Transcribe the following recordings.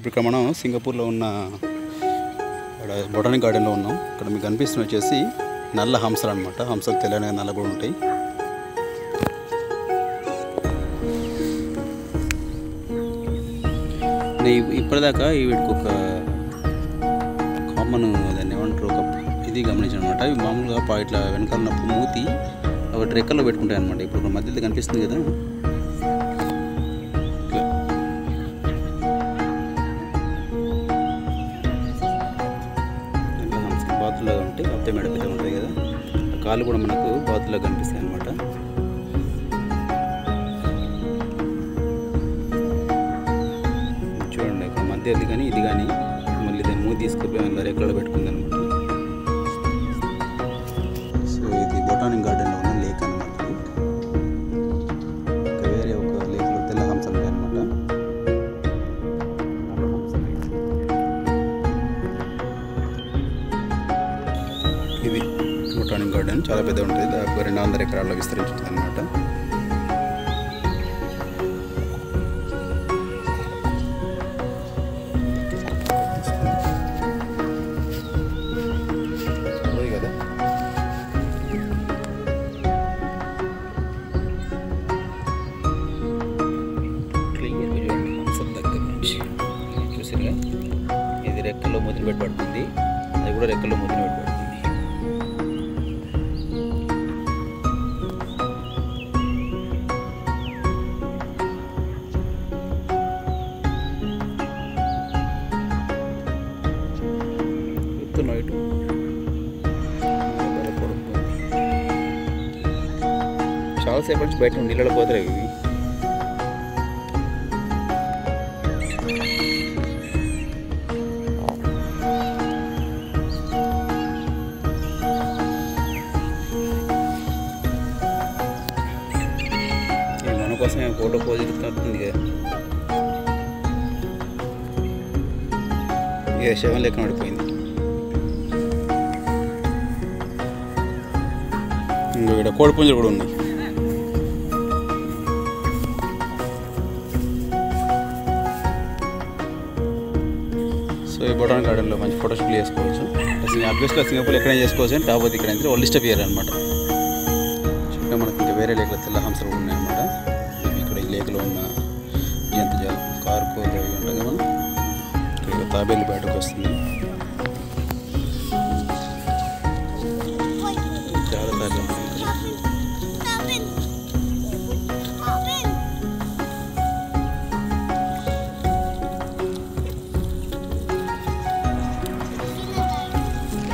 ఇప్పుడు ఇక్కడ మనం సింగపూర్లో ఉన్న బొటానిక్ గార్డెన్లో ఉన్నాం. ఇక్కడ మీకు కనిపిస్తున్న వచ్చేసి నల్ల హంసలు అనమాట. హంసలు తెల్లగా నల్ల కూడా ఉంటాయి. ఇప్పటిదాకా వీటికి ఒక కామన్ దాన్ని ఏమంటారు ఒక ఇది గమనించాను అనమాట. ఇవి మామూలుగా ఇట్లా వెనకాల మూతి ఒకటి రెక్కల్లో పెట్టుకుంటాయి అనమాట. ఇప్పుడు మధ్యలో కనిపిస్తుంది కదా, బాతులాగా ఉంటాయి. కాకపోతే మెడ పెద్ద ఉంటాయి కదా, కాళ్ళు కూడా మనకు బాతులాగా కనిపిస్తాయి అనమాట. చూడండి ఇక్కడ మధ్యది కానీ ఇది కానీ మళ్ళీ దాన్ని మూతి తీసుకుపోయి అందరు రెక్కల్లో పెట్టుకుంది అనమాట. సో ఇది బొటానిక్ గార్డెన్లో ఉన్న లేక్ అనమాట. ఇంకా వేరే ఒక లేక్లో తెల్ల హంసలు ఉంటాయి అనమాట. ఇది బొటానిక్ గార్డెన్ చాలా పెద్ద ఉంటుంది. దాదాపు 200 ఎకరాల్లో విస్తరించుంటుంది అనమాట. ఇది రెక్కల్లో ముద్దులు పెట్టి పడుతుంది, అది కూడా రెక్కల్లో ముద్దులు పెట్టి పడుతుంది. నైట్ చాలాసేపు నుంచి బయట నీళ్ళలో పోతాయి ఇవి. కోసం ఫోటో పోజిస్తుంది కదా, ఇక శవం లెక్క పడిపోయింది. ఇక్కడ కోడి పుంజలు కూడా ఉన్నాయి. సో ఈ బొటానిక్ గార్డెన్లో మంచి ఫోటోషూట్లు చేసుకోవచ్చు. అబ్వియస్గా సింగపూర్ ఎక్కడైనా చేసుకోవచ్చు అని, కాకపోతే ఇక్కడ అయితే వాళ్ళు ఇష్టం చేయరు అనమాట. చుట్టూ మనకి ఇంకా వేరే లేకల తెల్ల హంసలు కూడా ఉన్నాయన్నమాట. ఈ లేక్లో ఉన్న జంతుజాలు కార్కోలు ఇవి ఉంటాయి కదా, మనం ఇక్కడ తాబేలు బయటకు వస్తుంది. చాలా తాబేలు ఉంటుంది.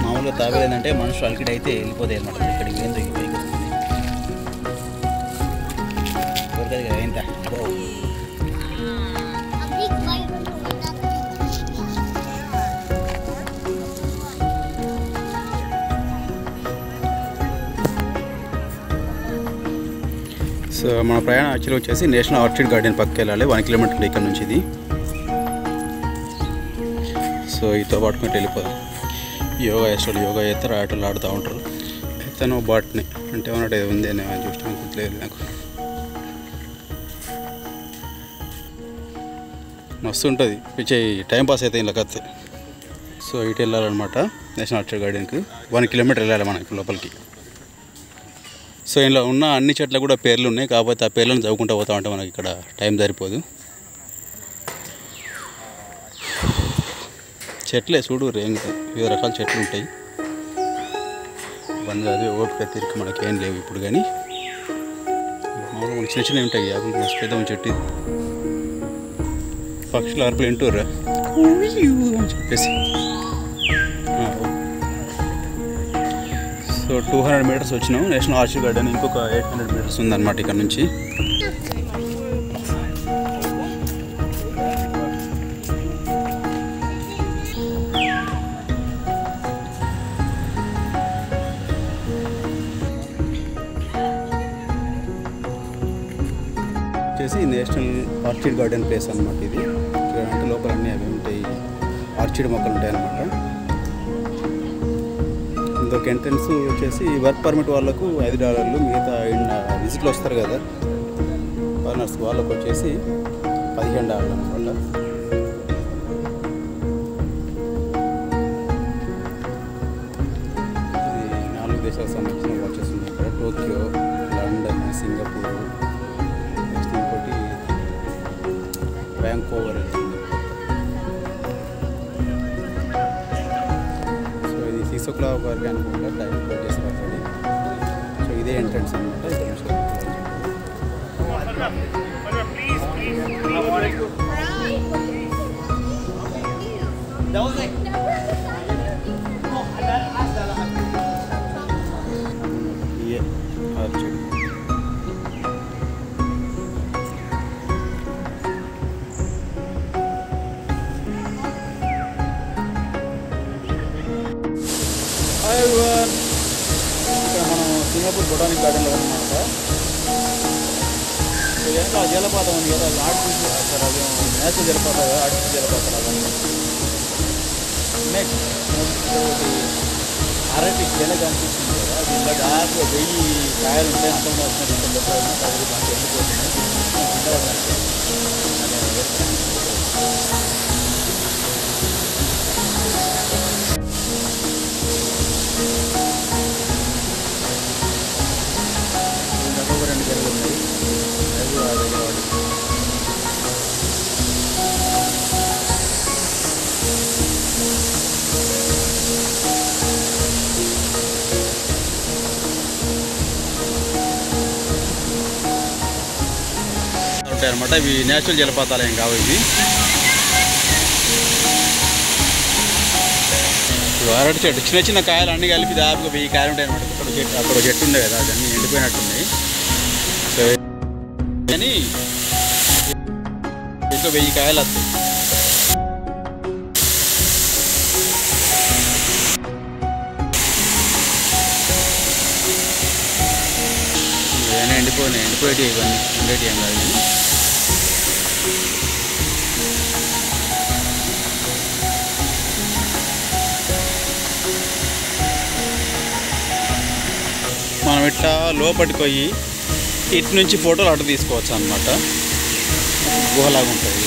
మామూలుగా తాబేలు ఏంటంటే మనుషులు అలికిడి అయితే వెళ్ళిపోతాయి అనమాట. ఇక్కడికి ఏందో పైకి వస్తుంది. ఎంత సో మన ప్రయాణం యాక్చువల్గా వచ్చేసి నేషనల్ ఆర్చిడ్ గార్డెన్ పక్కకి వెళ్ళాలి. 1 కిలోమీటర్ ఇక్కడ నుంచి ఇది. సో ఈతో పాటుకుంటూ వెళ్ళిపోదాం. యోగా చేస్తాడు, యోగా చేస్తారు, ఆటలు ఆడుతూ ఉంటారు. తను బాట్ని అంటే ఏమన్నట్టు ఉంది అని చూస్తాను, గుర్తులేదు నాకు. మస్తు ఉంటుంది, పిచ్చి టైంపాస్ అయితే ఇలా కత్తే. సో ఇటు వెళ్ళాలన్నమాట నేషనల్ ఆర్చిడ్ గార్డెన్కి. 1 కిలోమీటర్ వెళ్ళాలి మనం ఇప్పుడు లోపలికి. సో ఇలా ఉన్న అన్ని చెట్లకు కూడా పేర్లు ఉన్నాయి, కాకపోతే ఆ పేర్లను చదువుకుంటూ పోతా ఉంటే మనకి ఇక్కడ టైం సరిపోదు. చెట్లే చూడు, వివిధ రకాల చెట్లు ఉంటాయి. బంద్ కాదు, ఓపిక తీరిక మనకి ఏం లేవు ఇప్పుడు. కానీ మామూలుగా మనకి చిన్న చిన్నవి ఉంటాయి. యాభై మస్తు పెద్ద చెట్టు. పక్షులు అరుపులు వింటుర్రా అని చెప్పేసి. సో 200 మీటర్స్ వచ్చినాం నేషనల్ ఆర్చిడ్ గార్డెన్. ఇంకొక 800 మీటర్స్ ఉందన్నమాట ఇక్కడ నుంచి. వచ్చేసి నేషనల్ ఆర్చిడ్ గార్డెన్ ప్లేస్ అనమాట ఇది. ఇక్కడ అంటే లోపల అన్నీ అవి ఉంటాయి, ఆర్చిడ్ మొక్కలు ఉంటాయి అన్నమాట. ఇంకొక ఎంట్రన్స్ వచ్చేసి వర్క్ పర్మిట్ వాళ్ళకు $5, మిగతా విజిట్లు వస్తారు కదా ఫారినర్స్, వాళ్ళకు వచ్చేసి $15 అనమాట. శుక్లా గారికి అనుకుంటా టైం క్లోజ్ చేస్తారు అక్కడి. సో ఇదే ఎంట్రన్స్ అనమాట. ఇక్కడ మనం సింగపూర్ బొటానిక్ గార్డెన్లో ఉన్నామాట. వెనక జలపాతం ఉంది కదా, అది ఆర్టిఫిషియల్ సార్, అది నేచురల్ జలపాతం కదా, ఆర్టిఫిషియల్ జలపాతం అవన్నీ. నెక్స్ట్ ఒకటి అరటి గెల కనిపిస్తుంది కదా, అది ఇలా దాదాపు 1000 కాయలు ఉంటాయి. అంతంగా వచ్చినట్టు దాంట్లో ఎండిపోతున్నాయి. ఉంటాయి అన్నమాట. ఇవి నేచురల్ జలపాతాలు ఏం కావు ఇవి. అరటి చెట్టు చిన్న చిన్న కాయలు అన్నీ కలిపి దాదాపుగా 1000 కాయలు ఉంటాయి అన్నమాట. అక్కడ చెట్టు ఉండే కదా, అదన్నీ ఎండిపోయినట్టున్నాయి. సో కానీ ఇంకో 1000 కాయలు వస్తాయి. ఇవన్నీ ఎండిపోయేటి ఇవన్నీ ఉండేటి ఏం కాదు. మనం ఇట్లా లోపలికి పోయి ఇటు నుంచి ఫోటోలు అటు తీసుకోవచ్చు అన్నమాట. గుహలాగా ఉంటుంది.